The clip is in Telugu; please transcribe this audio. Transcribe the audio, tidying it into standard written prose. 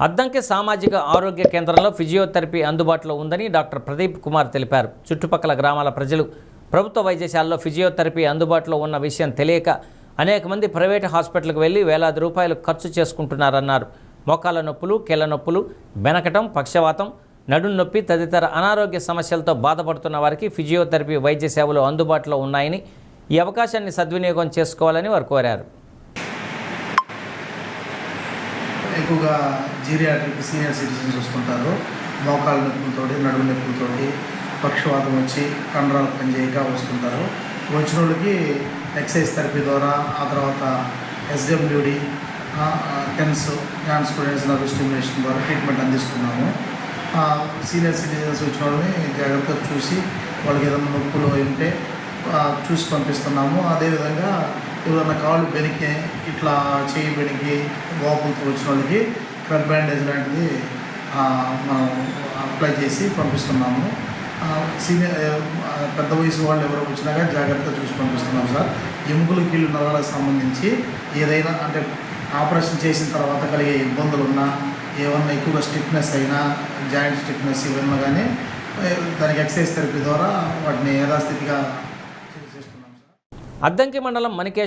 అద్దంకి సామాజిక ఆరోగ్య కేంద్రంలో ఫిజియోథెరపీ అందుబాటులో ఉందని డాక్టర్ ప్రదీప్ కుమార్ తెలిపారు. చుట్టుపక్కల గ్రామాల ప్రజలు ప్రభుత్వ వైద్యశాలలో ఫిజియోథెరపీ అందుబాటులో ఉన్న విషయం తెలియక అనేక మంది ప్రైవేటు హాస్పిటల్కి వెళ్లి వేలాది రూపాయలు ఖర్చు చేసుకుంటున్నారన్నారు. మోకాళ్ళ నొప్పులు, కీళ్ల నొప్పులు, బెనకటం, పక్షవాతం, నడుం నొప్పి తదితర అనారోగ్య సమస్యలతో బాధపడుతున్న వారికి ఫిజియోథెరపీ వైద్య సేవలు అందుబాటులో ఉన్నాయని, ఈ అవకాశాన్ని సద్వినియోగం చేసుకోవాలని వారు కోరారు. ఎక్కువగా జీరియాట్రిక్ సీనియర్ సిటిజన్స్ వస్తుంటారు. మోకాళ్ళ నొప్పులతోటి, నడుము నొప్పులతోటి, పక్షవాతం వచ్చి కండరాలు పనిచేయక వస్తుంటారు. వచ్చిన వాళ్ళకి ఎక్సర్సైజ్ థెరపీ ద్వారా, ఆ తర్వాత SWD, TENS dance students nerve stimulation ద్వారా ట్రీట్మెంట్ అందిస్తున్నాము. సీనియర్ సిటిజన్స్ వచ్చిన వాళ్ళని జాగ్రత్తగా చూసి వాళ్ళకి ఏదైనా నొప్పులు ఉంటే చూసి పంపిస్తున్నాము. అదేవిధంగా ఎవరైనా కాళ్ళు బెనికి, ఇట్లా చేయి బెనికి వాపులతో వచ్చిన వాళ్ళకి క్రబ్ బ్యాండేజ్ లాంటిది మనం అప్లై చేసి పంపిస్తున్నాము. సీనియర్ పెద్ద వయసు వాళ్ళు ఎవరు వచ్చినా కానీ జాగ్రత్తగా చూసి పంపిస్తున్నాము సార్. ఎముకలు, కీళ్ళు, నరాలకు సంబంధించి ఏదైనా అంటే ఆపరేషన్ చేసిన తర్వాత కలిగే ఇబ్బందులు ఉన్నా, ఏమన్నా ఎక్కువగా స్టిఫ్నెస్ అయినా, జాయింట్ స్టిఫ్నెస్ ఇవన్నీ కానీ దానికి ఎక్సర్సైజ్ థెరపీ ద్వారా వాటిని యథాస్థితిగా చేస్తున్నాం సార్. అద్దంకి మండలం మణికేశ్వర